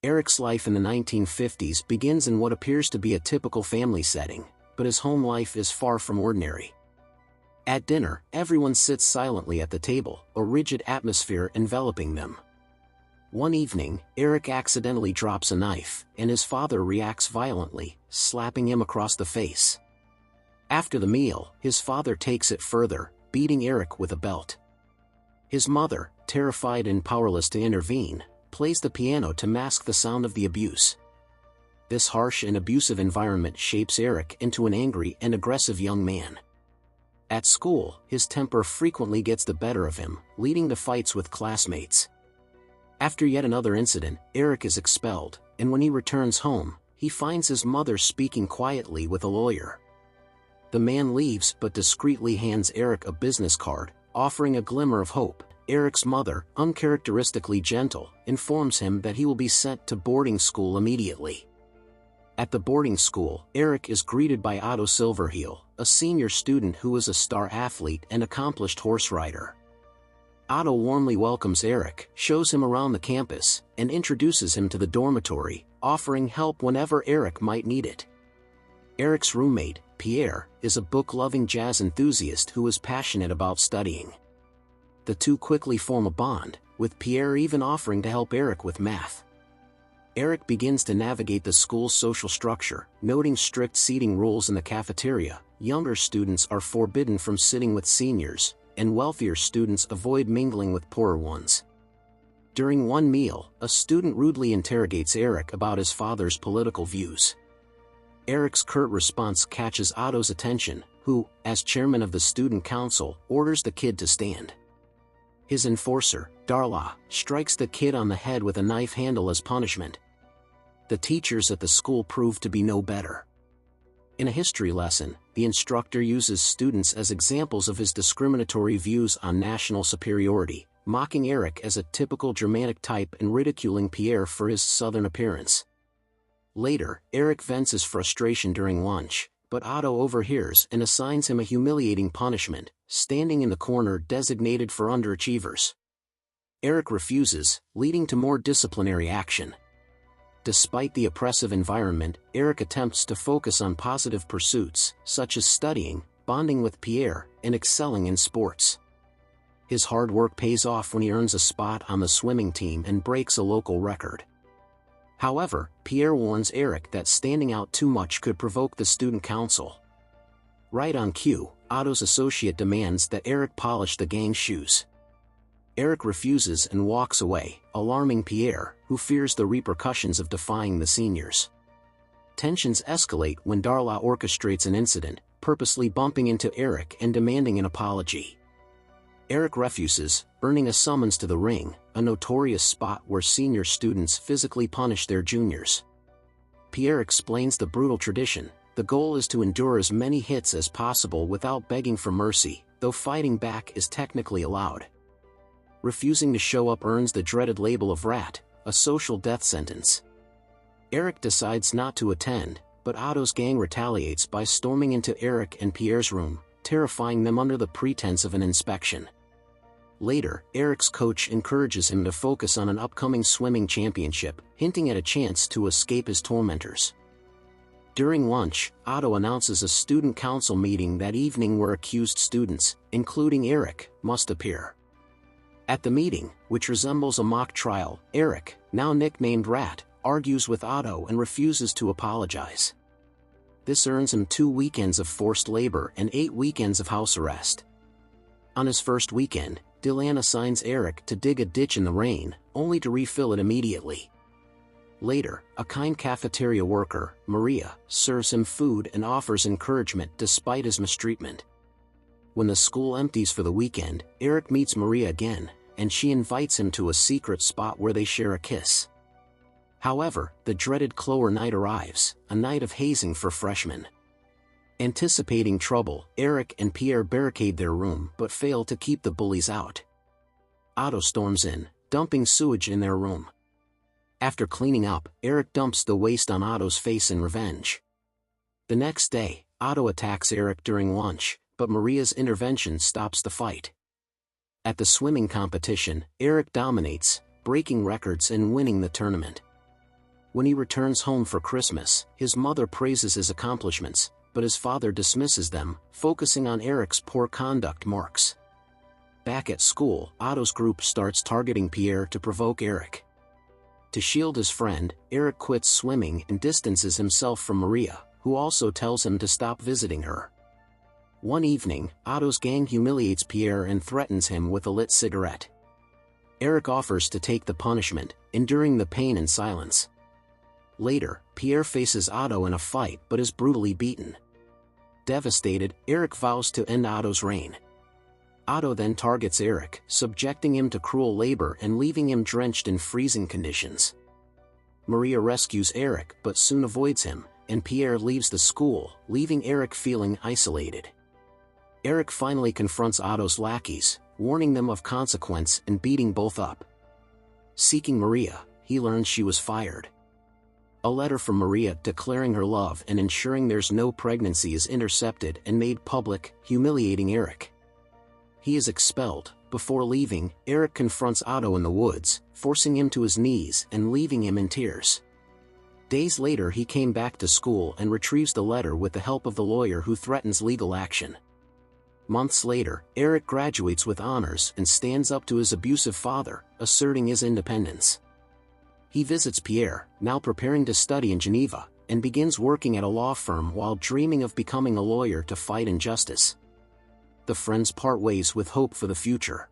Erik's life in the 1950s begins in what appears to be a typical family setting, but his home life is far from ordinary. At dinner, everyone sits silently at the table, a rigid atmosphere enveloping them. One evening, Erik accidentally drops a knife, and his father reacts violently, slapping him across the face. After the meal, his father takes it further, beating Erik with a belt. His mother, terrified and powerless to intervene, plays the piano to mask the sound of the abuse. This harsh and abusive environment shapes Erik into an angry and aggressive young man. At school, his temper frequently gets the better of him, leading to fights with classmates. After yet another incident, Erik is expelled, and when he returns home, he finds his mother speaking quietly with a lawyer. The man leaves but discreetly hands Erik a business card, offering a glimmer of hope. Erik's mother, uncharacteristically gentle, informs him that he will be sent to boarding school immediately. At the boarding school, Erik is greeted by Otto Silverheel, a senior student who is a star athlete and accomplished horse rider. Otto warmly welcomes Erik, shows him around the campus, and introduces him to the dormitory, offering help whenever Erik might need it. Erik's roommate, Pierre, is a book-loving jazz enthusiast who is passionate about studying. The two quickly form a bond, with Pierre even offering to help Erik with math. Erik begins to navigate the school's social structure, noting strict seating rules in the cafeteria. Younger students are forbidden from sitting with seniors, and wealthier students avoid mingling with poorer ones. During one meal, a student rudely interrogates Erik about his father's political views. Erik's curt response catches Otto's attention, who, as chairman of the student council, orders the kid to stand. His enforcer, Darla, strikes the kid on the head with a knife handle as punishment. The teachers at the school prove to be no better. In a history lesson, the instructor uses students as examples of his discriminatory views on national superiority, mocking Erik as a typical Germanic type and ridiculing Pierre for his southern appearance. Later, Erik vents his frustration during lunch, but Otto overhears and assigns him a humiliating punishment, standing in the corner designated for underachievers. Erik refuses, leading to more disciplinary action. Despite the oppressive environment, Erik attempts to focus on positive pursuits, such as studying, bonding with Pierre, and excelling in sports. His hard work pays off when he earns a spot on the swimming team and breaks a local record. However, Pierre warns Erik that standing out too much could provoke the student council. Right on cue, Otto's associate demands that Erik polish the gang's shoes. Erik refuses and walks away, alarming Pierre, who fears the repercussions of defying the seniors. Tensions escalate when Darla orchestrates an incident, purposely bumping into Erik and demanding an apology. Erik refuses, earning a summons to the ring, a notorious spot where senior students physically punish their juniors. Pierre explains the brutal tradition. The goal is to endure as many hits as possible without begging for mercy, though fighting back is technically allowed. Refusing to show up earns the dreaded label of rat, a social death sentence. Erik decides not to attend, but Otto's gang retaliates by storming into Erik and Pierre's room, terrifying them under the pretense of an inspection. Later, Erik's coach encourages him to focus on an upcoming swimming championship, hinting at a chance to escape his tormentors. During lunch, Otto announces a student council meeting that evening where accused students, including Erik, must appear. At the meeting, which resembles a mock trial, Erik, now nicknamed Rat, argues with Otto and refuses to apologize. This earns him 2 weekends of forced labor and 8 weekends of house arrest. On his first weekend, Dylan assigns Erik to dig a ditch in the rain, only to refill it immediately. Later, a kind cafeteria worker, Maria, serves him food and offers encouragement despite his mistreatment. When the school empties for the weekend, Erik meets Maria again, and she invites him to a secret spot where they share a kiss. However, the dreaded Clower night arrives, a night of hazing for freshmen. Anticipating trouble, Erik and Pierre barricade their room but fail to keep the bullies out. Otto storms in, dumping sewage in their room. After cleaning up, Erik dumps the waste on Otto's face in revenge. The next day, Otto attacks Erik during lunch, but Maria's intervention stops the fight. At the swimming competition, Erik dominates, breaking records and winning the tournament. When he returns home for Christmas, his mother praises his accomplishments, but his father dismisses them, focusing on Erik's poor conduct marks. Back at school, Otto's group starts targeting Pierre to provoke Erik. To shield his friend, Erik quits swimming and distances himself from Maria, who also tells him to stop visiting her. One evening, Otto's gang humiliates Pierre and threatens him with a lit cigarette. Erik offers to take the punishment, enduring the pain in silence. Later, Pierre faces Otto in a fight but is brutally beaten. Devastated, Erik vows to end Otto's reign. Otto then targets Erik, subjecting him to cruel labor and leaving him drenched in freezing conditions. Maria rescues Erik but soon avoids him, and Pierre leaves the school, leaving Erik feeling isolated. Erik finally confronts Otto's lackeys, warning them of consequence and beating both up. Seeking Maria, he learns she was fired. A letter from Maria declaring her love and ensuring there's no pregnancy is intercepted and made public, humiliating Erik. He is expelled. Before leaving, Erik confronts Otto in the woods, forcing him to his knees and leaving him in tears. Days later he came back to school and retrieves the letter with the help of the lawyer who threatens legal action. Months later, Erik graduates with honors and stands up to his abusive father, asserting his independence. He visits Pierre, now preparing to study in Geneva, and begins working at a law firm while dreaming of becoming a lawyer to fight injustice. The friends part ways with hope for the future.